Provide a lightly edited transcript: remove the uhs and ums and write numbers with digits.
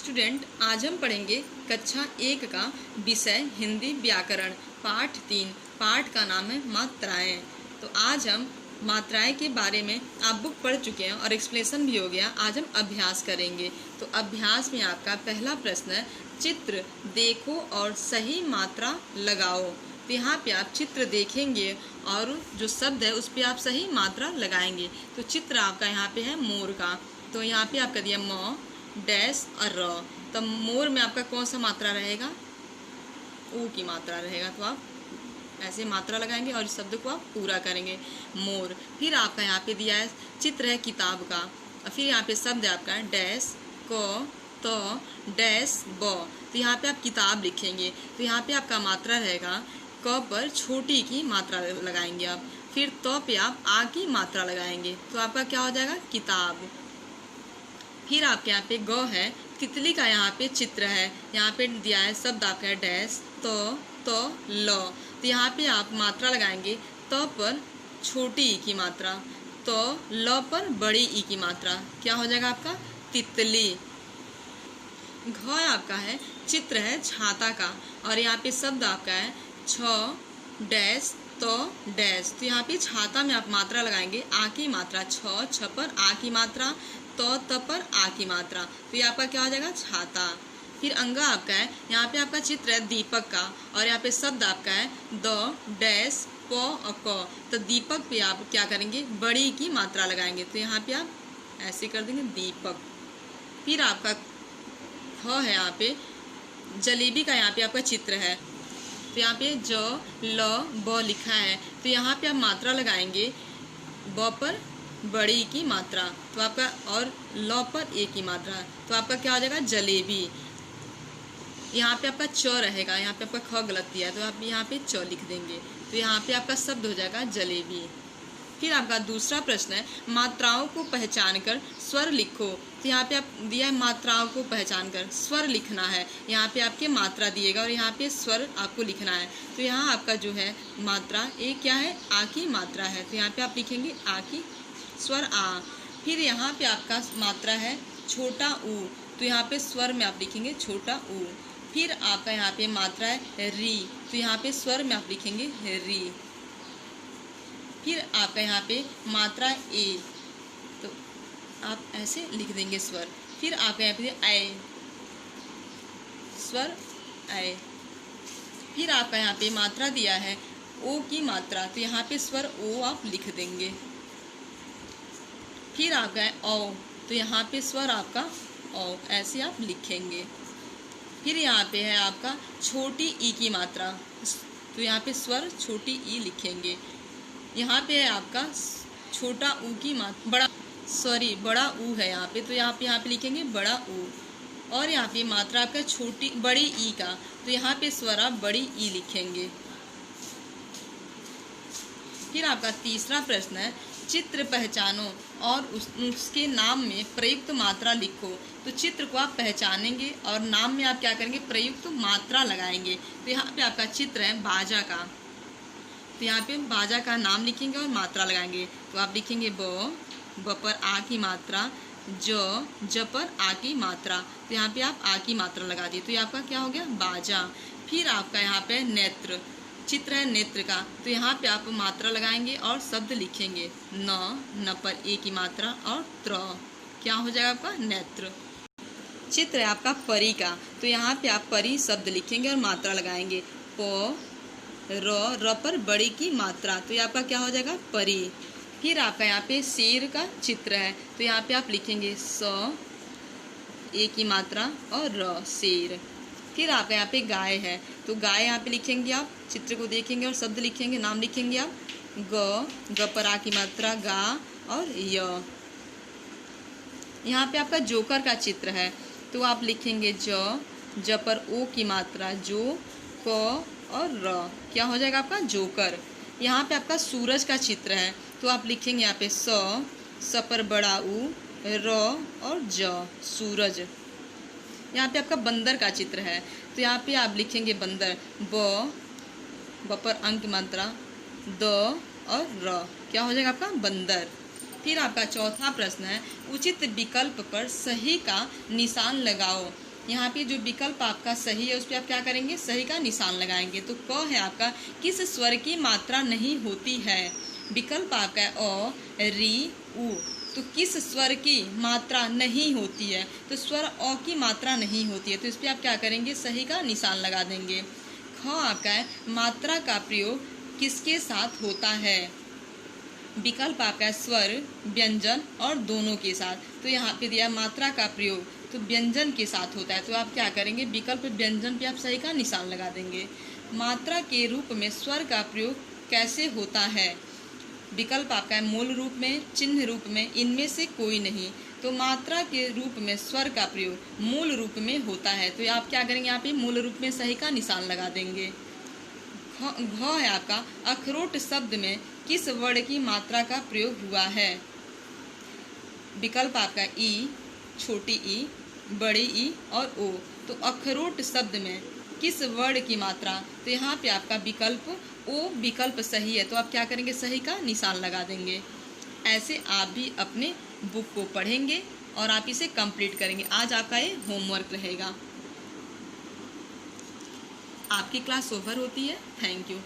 Student, आज हम पढ़ेंगे कक्षा 1 का विषय हिंदी व्याकरण पाठ 3। पाठ का नाम है मात्राएं। तो आज हम मात्राएं के बारे में आप बुक पढ़ चुके हैं और एक्सप्लेनेशन भी हो गया। आज हम अभ्यास करेंगे। तो अभ्यास में आपका पहला प्रश्न है, चित्र देखो और सही मात्रा लगाओ। तो यहाँ पे आप चित्र देखेंगे और जो शब्द है उस पर आप सही मात्रा लगाएंगे। तो चित्र आपका यहाँ पे है मोर का, तो यहाँ पे आपका दिया म डैश और र। तब मोर में आपका कौन सा मात्रा रहेगा? ऊ की मात्रा रहेगा। तो आप ऐसे मात्रा लगाएंगे और इस शब्द को आप पूरा करेंगे, मोर। फिर आपका यहाँ पे दिया है चित्र है किताब का, और फिर यहाँ पे शब्द है आपका डैश क तो डैश ब। तो यहाँ पे आप किताब लिखेंगे। तो यहाँ पे आपका मात्रा रहेगा, क पर छोटी की मात्रा लगाएंगे आप। फिर तो पे आप आ की मात्रा लगाएंगे, तो आपका क्या हो जाएगा? किताब। फिर आपके यहाँ पे ग है, तितली का यहाँ पे चित्र है। यहाँ पे दिया है शब्द आपका डैश तो ल। तो यहाँ पे आप मात्रा लगाएंगे, तो पर छोटी ई की मात्रा, तो ल पर बड़ी ई की मात्रा। क्या हो जाएगा आपका? तितली। घ आपका है, चित्र है छाता का, और यहाँ पे शब्द आपका है छ डैश तो डैश। तो यहाँ पे छाता में आप मात्रा लगाएंगे, आ की मात्रा, छ पर आ की मात्रा, तो त पर आ की मात्रा। तो ये आपका क्या हो जाएगा? छाता। फिर अंगा आपका है, यहाँ पे आपका चित्र है दीपक का, और यहाँ पे शब्द आपका है द डैश प और क। तो दीपक पे आप क्या करेंगे? बड़ी की मात्रा लगाएंगे। तो यहाँ पे आप ऐसे कर देंगे दीपक। फिर आपका ख है, यहाँ पे जलेबी का यहाँ पे आपका चित्र है। तो यहाँ पे ज ल ब लिखा है, तो यहाँ पे आप मात्रा लगाएंगे, ब पर बड़ी की मात्रा, तो आपका, और ल पर ए की मात्रा, तो आपका क्या हो जाएगा? जलेबी। यहाँ पे आपका च रहेगा, यहाँ पे आपका ख गलत दिया है, तो आप यहाँ पे च लिख देंगे। तो यहाँ पे आपका शब्द हो जाएगा जलेबी। फिर आपका दूसरा प्रश्न है, मात्राओं को पहचान कर स्वर लिखो। तो यहाँ पे आप दिया है मात्राओं को पहचान कर स्वर लिखना है। यहाँ पे आपके मात्रा दिएगा और यहाँ पे स्वर आपको लिखना है। तो यहाँ आपका जो है मात्रा ए क्या है? आ की मात्रा है। तो यहाँ पे आप लिखेंगे आ की, स्वर आ। फिर यहाँ पे आपका मात्रा है छोटा ऊ, तो यहाँ पे स्वर में आप लिखेंगे छोटा ऊ। फिर आपका यहाँ पे मात्रा है री, तो यहाँ पे स्वर में आप लिखेंगे री। फिर आपका यहाँ पे मात्रा ए, तो आप ऐसे लिख देंगे स्वर। फिर आपका यहाँ पे ऐ, स्वर ऐ। फिर आपका यहाँ पे मात्रा दिया है ओ की मात्रा, तो यहाँ पे स्वर ओ आप लिख देंगे। फिर आपका है औ, तो यहाँ पे स्वर आपका औ, ऐसे आप लिखेंगे। फिर यहाँ पे है आपका छोटी ई की मात्रा, तो यहाँ पे स्वर छोटी ई लिखेंगे। यहाँ पे है आपका छोटा ऊ की मात्रा, बड़ा ऊ है यहाँ पे, तो यहाँ पे लिखेंगे बड़ा ऊ। और यहाँ पे मात्रा आपका छोटी बड़ी ई का, तो यहाँ पे स्वर आप बड़ी ई लिखेंगे। फिर आपका तीसरा प्रश्न है, चित्र पहचानो और उसके नाम में प्रयुक्त मात्रा लिखो। तो चित्र को आप पहचानेंगे और नाम में आप क्या करेंगे? प्रयुक्त मात्रा लगाएंगे। तो यहाँ पे आपका चित्र है बाजा का, तो यहाँ पे बाजा का नाम लिखेंगे और मात्रा लगाएंगे। तो आप लिखेंगे ब पर आ की मात्रा, ज पर आ की मात्रा, तो यहाँ पे आप आ की मात्रा लगा दी। तो ये आपका क्या हो गया? बाजा। फिर आपका यहाँ पे नेत्र, चित्र है नेत्र का, तो यहाँ पे आप मात्रा लगाएंगे और शब्द लिखेंगे, न पर ए की मात्रा और त्र। क्या हो जाएगा आपका? नेत्र। चित्र है आपका परी का, तो यहाँ पे आप परी शब्द लिखेंगे और मात्रा लगाएंगे, प र पर बड़ी की मात्रा, तो ये आपका क्या हो जाएगा? परी। फिर आपका यहाँ पे शेर का चित्र है, तो यहाँ पे आप लिखेंगे स ए की मात्रा और र, शेर। फिर आपका यहाँ पे गाय है, तो गाय यहाँ पे लिखेंगे आप, चित्र को देखेंगे और शब्द लिखेंगे, नाम लिखेंगे आप, ग पर आ की मात्रा, गा और य। यहाँ पे आपका जोकर का चित्र है, तो आप लिखेंगे ज पर ओ की मात्रा, जो, क और र। क्या हो जाएगा आपका? जोकर। यहाँ पे आपका सूरज का चित्र है, तो आप लिखेंगे यहाँ पे स पर बड़ा ऊ, र और ज, सूरज। यहाँ पे आपका बंदर का चित्र है, तो यहाँ पे आप लिखेंगे बंदर, ब पर अंक मात्रा, द और र। क्या हो जाएगा आपका? बंदर। फिर आपका चौथा प्रश्न है, उचित विकल्प पर सही का निशान लगाओ। यहाँ पे जो विकल्प आपका सही है उस पर आप क्या करेंगे, सही का निशान लगाएंगे। तो क है आपका, किस स्वर की मात्रा नहीं होती है। विकल्प आपका है अ, री, उ। तो किस स्वर की मात्रा नहीं होती है, तो स्वर अ की मात्रा नहीं होती है, तो इस पर आप क्या करेंगे, सही का निशान लगा देंगे। ख आपका है, मात्रा का प्रयोग किसके साथ होता है। विकल्प आपका है स्वर, व्यंजन और दोनों के साथ। तो यहाँ पे दिया मात्रा का प्रयोग, तो व्यंजन के साथ होता है, तो आप क्या करेंगे, विकल्प व्यंजन पे आप सही का निशान लगा देंगे। मात्रा के रूप में स्वर का प्रयोग कैसे होता है। विकल्प आपका है मूल रूप में, चिन्ह रूप में, इनमें से कोई नहीं। तो मात्रा के रूप में स्वर का प्रयोग मूल रूप में होता है, तो आप क्या करेंगे, यहाँ पे मूल रूप में सही का निशान लगा देंगे। घ है आपका, अखरोट शब्द में किस वर्ण की मात्रा का प्रयोग हुआ है। विकल्प आपका ई, छोटी ई, बड़ी ई और ओ। तो अखरोट शब्द में किस वर्ण की मात्रा, तो यहाँ पे आपका विकल्प ओ विकल्प सही है, तो आप क्या करेंगे, सही का निशान लगा देंगे। ऐसे आप भी अपने बुक को पढ़ेंगे और आप इसे कंप्लीट करेंगे। आज आपका ये होमवर्क रहेगा। आपकी क्लास ओवर होती है। Thank you.